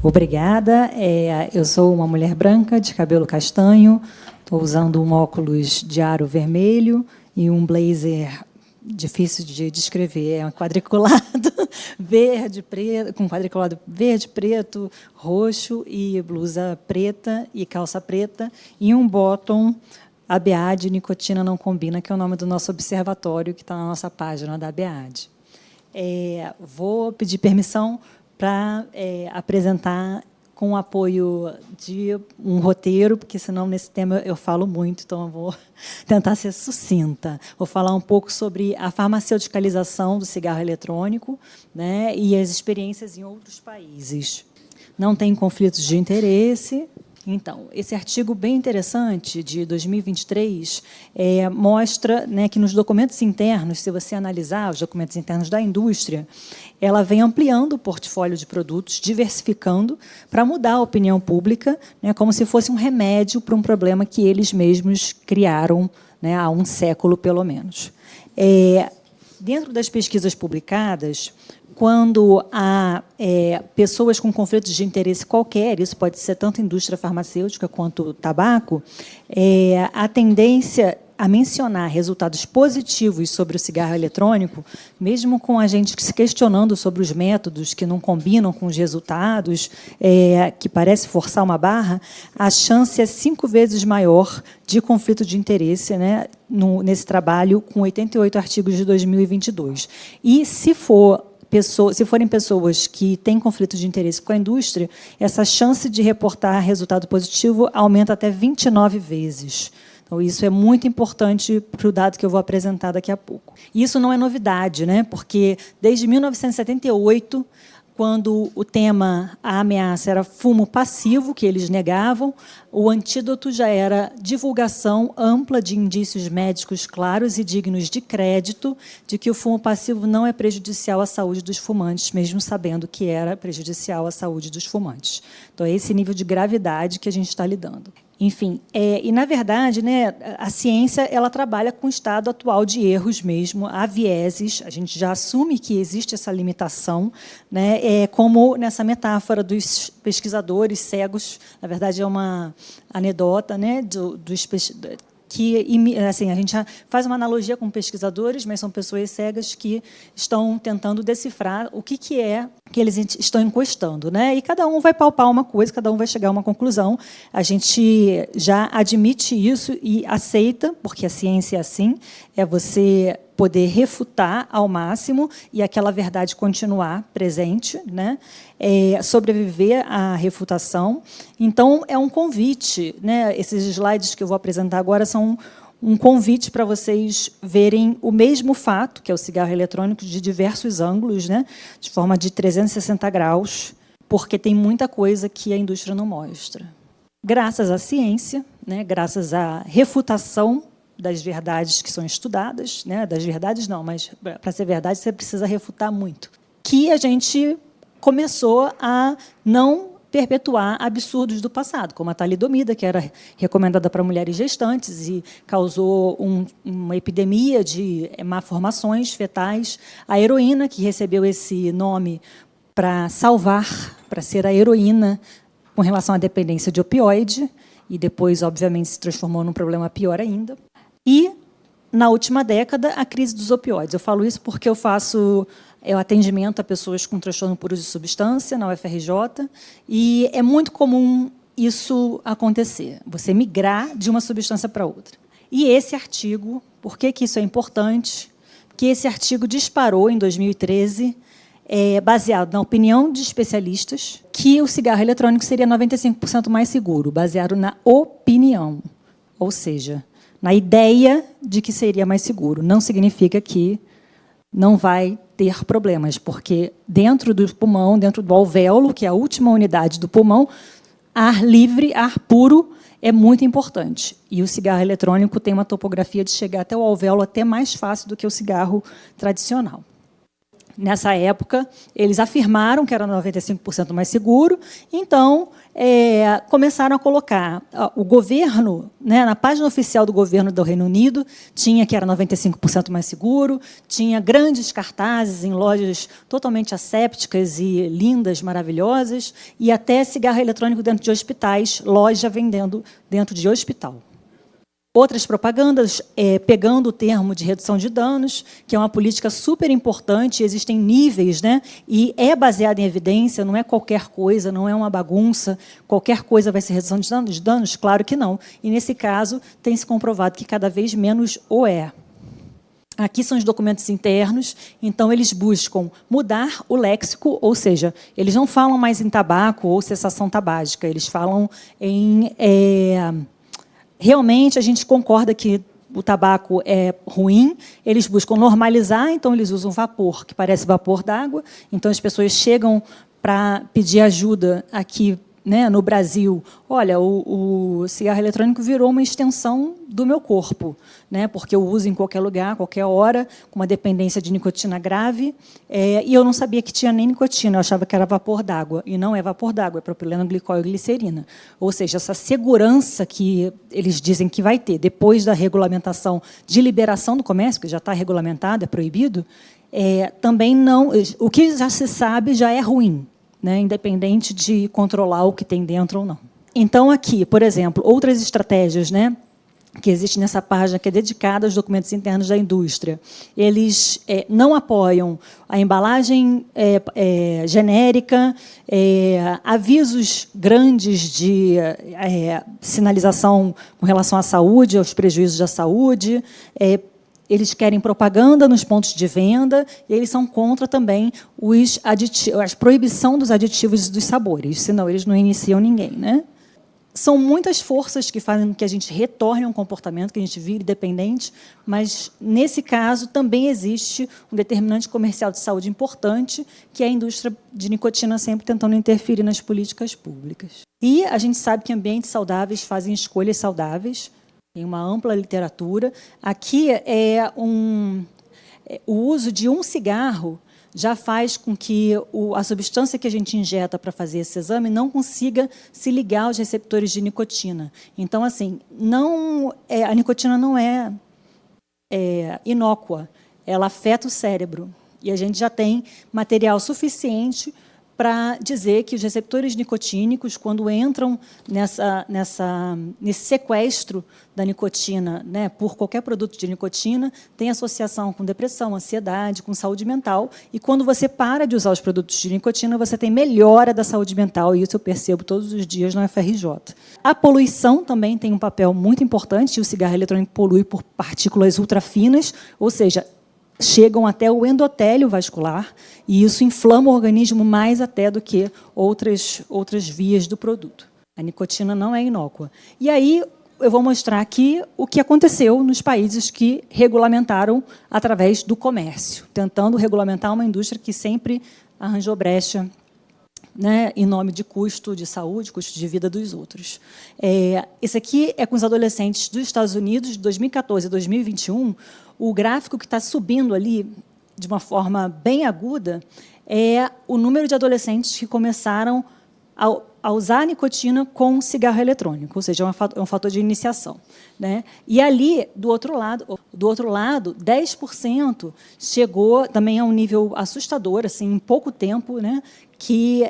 Obrigada. Eu sou uma mulher branca, de cabelo castanho, estou usando um óculos de aro vermelho e um blazer difícil de descrever, é um quadriculado verde, preto, com quadriculado verde, preto, roxo e blusa preta e calça preta e um bottom ABAD, nicotina não combina, que é o nome do nosso observatório, que está na nossa página da ABAD. Vou pedir permissão para apresentar com o apoio de um roteiro, porque, senão, nesse tema eu falo muito, então eu vou tentar ser sucinta. Vou falar um pouco sobre a farmaceuticalização do cigarro eletrônico, né, e as experiências em outros países. Não tem conflitos de interesse. Então, esse artigo bem interessante, de 2023, mostra, né, que nos documentos internos, se você analisar os documentos internos da indústria, ela vem ampliando o portfólio de produtos, diversificando, para mudar a opinião pública, né, como se fosse um remédio para um problema que eles mesmos criaram, né, há um século, pelo menos. Dentro das pesquisas publicadas, quando há pessoas com conflitos de interesse qualquer, isso pode ser tanto indústria farmacêutica quanto tabaco, a tendência a mencionar resultados positivos sobre o cigarro eletrônico, mesmo com a gente se questionando sobre os métodos que não combinam com os resultados, que parece forçar uma barra, a chance é 5 vezes maior de conflito de interesse, né, nesse trabalho, com 88 artigos de 2022. E, se forem pessoas que têm conflito de interesse com a indústria, essa chance de reportar resultado positivo aumenta até 29 vezes. Então, isso é muito importante para o dado que eu vou apresentar daqui a pouco. E isso não é novidade, né? Porque, desde 1978, quando o tema, a ameaça, era fumo passivo, que eles negavam, o antídoto já era divulgação ampla de indícios médicos claros e dignos de crédito de que o fumo passivo não é prejudicial à saúde dos fumantes, mesmo sabendo que era prejudicial à saúde dos fumantes. Então, é esse nível de gravidade que a gente está lidando. Enfim, e, na verdade, né, a ciência ela trabalha com o estado atual de erros mesmo, há vieses, a gente já assume que existe essa limitação, né, como nessa metáfora dos pesquisadores cegos, na verdade, é uma anedota, né, que, assim, a gente faz uma analogia com pesquisadores, mas são pessoas cegas que estão tentando decifrar o que é que eles estão encostando, né? E cada um vai palpar uma coisa, cada um vai chegar a uma conclusão. A gente já admite isso e aceita, porque a ciência é assim, é você poder refutar ao máximo e aquela verdade continuar presente, né? Sobreviver à refutação. Então, é um convite, né? Esses slides que eu vou apresentar agora são um convite para vocês verem o mesmo fato, que é o cigarro eletrônico, de diversos ângulos, né? De forma de 360 graus, porque tem muita coisa que a indústria não mostra. Graças à ciência, né? Graças à refutação das verdades que são estudadas, né? Das verdades não, mas para ser verdade você precisa refutar muito, que a gente começou a não perpetuar absurdos do passado, como a talidomida, que era recomendada para mulheres gestantes e causou uma epidemia de malformações fetais, a heroína, que recebeu esse nome para salvar, para ser a heroína com relação à dependência de opioide, e depois, obviamente, se transformou num problema pior ainda. E, na última década, a crise dos opioides. Eu falo isso porque eu faço atendimento a pessoas com transtorno por uso de substância na UFRJ, e é muito comum isso acontecer, você migrar de uma substância para outra. E esse artigo, por que isso é importante? Porque esse artigo disparou, em 2013, baseado na opinião de especialistas, que o cigarro eletrônico seria 95% mais seguro, baseado na opinião, ou seja, na ideia de que seria mais seguro. Não significa que não vai ter problemas, porque dentro do pulmão, dentro do alvéolo, que é a última unidade do pulmão, ar livre, ar puro, é muito importante. E o cigarro eletrônico tem uma topografia de chegar até o alvéolo até mais fácil do que o cigarro tradicional. Nessa época, eles afirmaram que era 95% mais seguro, então começaram a colocar o governo, né, na página oficial do governo do Reino Unido, tinha que era 95% mais seguro, tinha grandes cartazes em lojas totalmente assépticas e lindas, maravilhosas, e até cigarro eletrônico dentro de hospitais, loja vendendo dentro de hospital. Outras propagandas, pegando o termo de redução de danos, que é uma política super importante, existem níveis, né? E é baseada em evidência, não é qualquer coisa, não é uma bagunça, qualquer coisa vai ser redução de danos? Claro que não. E, nesse caso, tem se comprovado que cada vez menos o é. Aqui são os documentos internos, então eles buscam mudar o léxico, ou seja, eles não falam mais em tabaco ou cessação tabágica, eles falam em... Realmente, a gente concorda que o tabaco é ruim, eles buscam normalizar, então eles usam vapor, que parece vapor d'água, então as pessoas chegam para pedir ajuda aqui, né, no Brasil. Olha, o cigarro eletrônico virou uma extensão do meu corpo, né, porque eu uso em qualquer lugar, qualquer hora, com uma dependência de nicotina grave, e eu não sabia que tinha nem nicotina, eu achava que era vapor d'água, e não é vapor d'água, é propileno glicol e glicerina. Ou seja, essa segurança que eles dizem que vai ter, depois da regulamentação de liberação do comércio, que já está regulamentado, é proibido, também não... O que já se sabe já é ruim, né, independente de controlar o que tem dentro ou não. Então, aqui, por exemplo, outras estratégias, né, que existem nessa página, que é dedicada aos documentos internos da indústria. Eles não apoiam a embalagem genérica, avisos grandes de sinalização com relação à saúde, aos prejuízos da saúde, eles querem propaganda nos pontos de venda e eles são contra também a proibição dos aditivos e dos sabores, senão eles não iniciam ninguém, né? São muitas forças que fazem com que a gente retorne a um comportamento, que a gente vire dependente, mas, nesse caso, também existe um determinante comercial de saúde importante, que é a indústria de nicotina sempre tentando interferir nas políticas públicas. E a gente sabe que ambientes saudáveis fazem escolhas saudáveis, tem uma ampla literatura. Aqui o uso de um cigarro já faz com que a substância que a gente injeta para fazer esse exame não consiga se ligar aos receptores de nicotina. Então, assim, a nicotina não é inócua, ela afeta o cérebro. E a gente já tem material suficiente para dizer que os receptores nicotínicos, quando entram nesse sequestro da nicotina, né, por qualquer produto de nicotina, tem associação com depressão, ansiedade, com saúde mental. E, quando você para de usar os produtos de nicotina, você tem melhora da saúde mental, e isso eu percebo todos os dias na UFRJ. A poluição também tem um papel muito importante, e o cigarro eletrônico polui por partículas ultrafinas, ou seja, chegam até o endotélio vascular, e isso inflama o organismo mais até do que outras vias do produto. A nicotina não é inócua. E aí eu vou mostrar aqui o que aconteceu nos países que regulamentaram através do comércio, tentando regulamentar uma indústria que sempre arranjou brecha, né, em nome de custo de saúde, custo de vida dos outros. Esse aqui é com os adolescentes dos Estados Unidos, de 2014 a 2021. O gráfico que está subindo ali, de uma forma bem aguda, é o número de adolescentes que começaram a usar a nicotina com cigarro eletrônico, ou seja, é um fator de iniciação, né? E ali, do outro lado, 10% chegou também a um nível assustador, assim, em pouco tempo, né? Que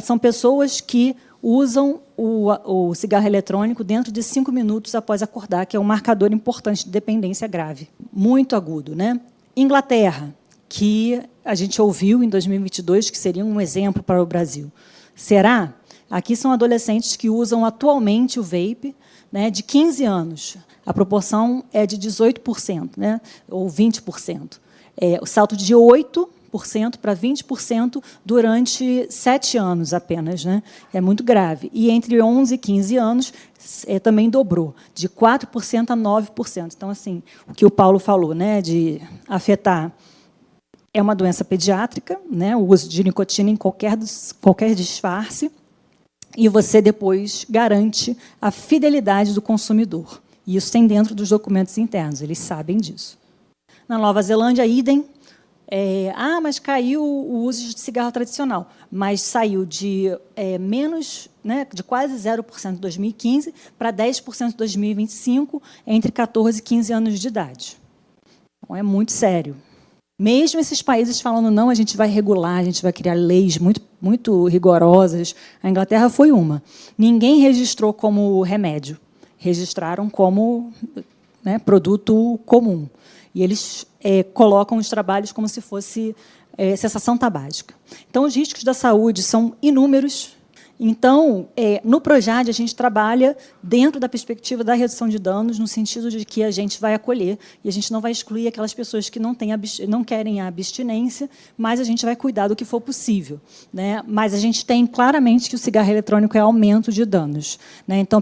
são pessoas que usam o cigarro eletrônico dentro de 5 minutos após acordar, que é um marcador importante de dependência grave, muito agudo, né? Inglaterra, que a gente ouviu em 2022 que seria um exemplo para o Brasil. Será? Aqui são adolescentes que usam atualmente o vape, né, de 15 anos. A proporção é de 18%, né, ou 20%. O salto de 8% para 20% durante 7 anos apenas, né? É muito grave. E entre 11 e 15 anos também dobrou, de 4% a 9%. Então, assim, o que o Paulo falou, né, de afetar, é uma doença pediátrica, né, o uso de nicotina em qualquer disfarce, e você depois garante a fidelidade do consumidor. E isso tem dentro dos documentos internos, eles sabem disso. Na Nova Zelândia, idem, Mas caiu o uso de cigarro tradicional, mas saiu de menos, né, de quase 0% em 2015 para 10% em 2025, entre 14 e 15 anos de idade. Então, é muito sério. Mesmo esses países falando, não, a gente vai regular, a gente vai criar leis muito, muito rigorosas, a Inglaterra foi uma. Ninguém registrou como remédio, registraram como, né, produto comum. E eles colocam os trabalhos como se fosse cessação tabágica. Então, os riscos da saúde são inúmeros. Então, no Projad, a gente trabalha dentro da perspectiva da redução de danos, no sentido de que a gente vai acolher e a gente não vai excluir aquelas pessoas que não querem a abstinência, mas a gente vai cuidar do que for possível, né? Mas a gente tem claramente que o cigarro eletrônico é aumento de danos, né? Então,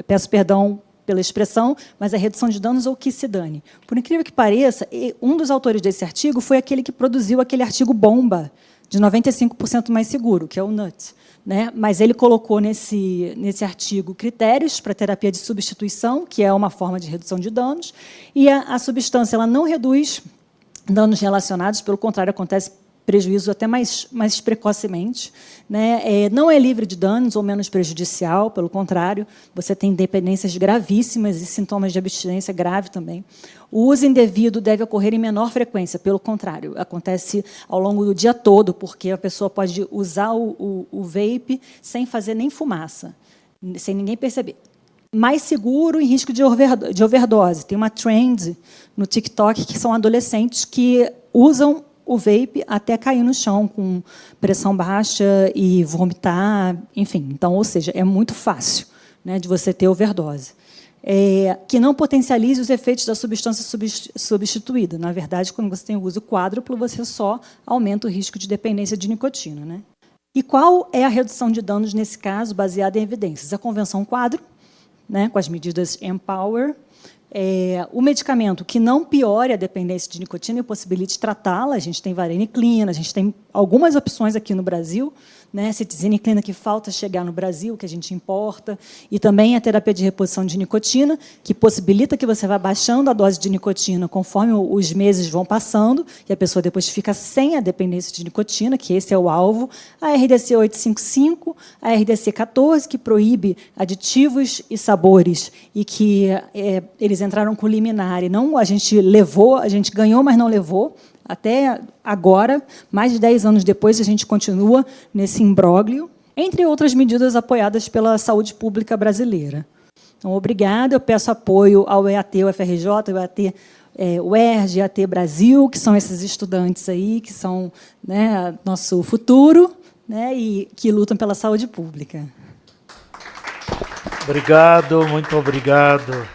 peço perdão pela expressão, mas a redução de danos ou que se dane. Por incrível que pareça, um dos autores desse artigo foi aquele que produziu aquele artigo bomba de 95% mais seguro, que é o NUT. Né? Mas ele colocou nesse artigo critérios para terapia de substituição, que é uma forma de redução de danos, e a substância ela não reduz danos relacionados, pelo contrário, acontece prejuízo até mais precocemente, né? Não é livre de danos ou menos prejudicial, pelo contrário, você tem dependências gravíssimas e sintomas de abstinência grave também. O uso indevido deve ocorrer em menor frequência, pelo contrário, acontece ao longo do dia todo, porque a pessoa pode usar o vape sem fazer nem fumaça, sem ninguém perceber. Mais seguro em risco de overdose. Tem uma trend no TikTok que são adolescentes que usam o vape até cair no chão com pressão baixa e vomitar, enfim. Então, ou seja, é muito fácil, né, de você ter overdose. Que não potencialize os efeitos da substância substituída. Na verdade, quando você tem o uso quádruplo, você só aumenta o risco de dependência de nicotina. Né? E qual é a redução de danos, nesse caso, baseada em evidências? A Convenção Quadro, né, com as medidas Empower, o medicamento que não piore a dependência de nicotina e possibilite tratá-la, a gente tem vareniclina, a gente tem algumas opções aqui no Brasil, né, cetirizine, que falta chegar no Brasil, que a gente importa, e também a terapia de reposição de nicotina, que possibilita que você vá baixando a dose de nicotina conforme os meses vão passando, e a pessoa depois fica sem a dependência de nicotina, que esse é o alvo, a RDC 855, a RDC 14, que proíbe aditivos e sabores, e que eles entraram com liminar, e não a gente ganhou, mas não levou. Até agora, mais de 10 anos depois, a gente continua nesse imbróglio, entre outras medidas apoiadas pela saúde pública brasileira. Então, obrigada. Eu peço apoio ao EAT, UFRJ, o EAT, o ERJ, EAT Brasil, que são esses estudantes aí, que são, né, nosso futuro, né, e que lutam pela saúde pública. Obrigado, muito obrigado,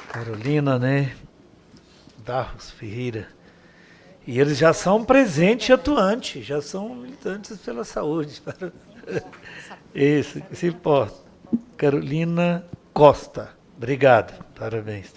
Carolina, né? Barros Ferreira. E eles já são presentes e atuantes, já são militantes pela saúde. Isso, que se importa. Carolina Costa. Obrigado, parabéns.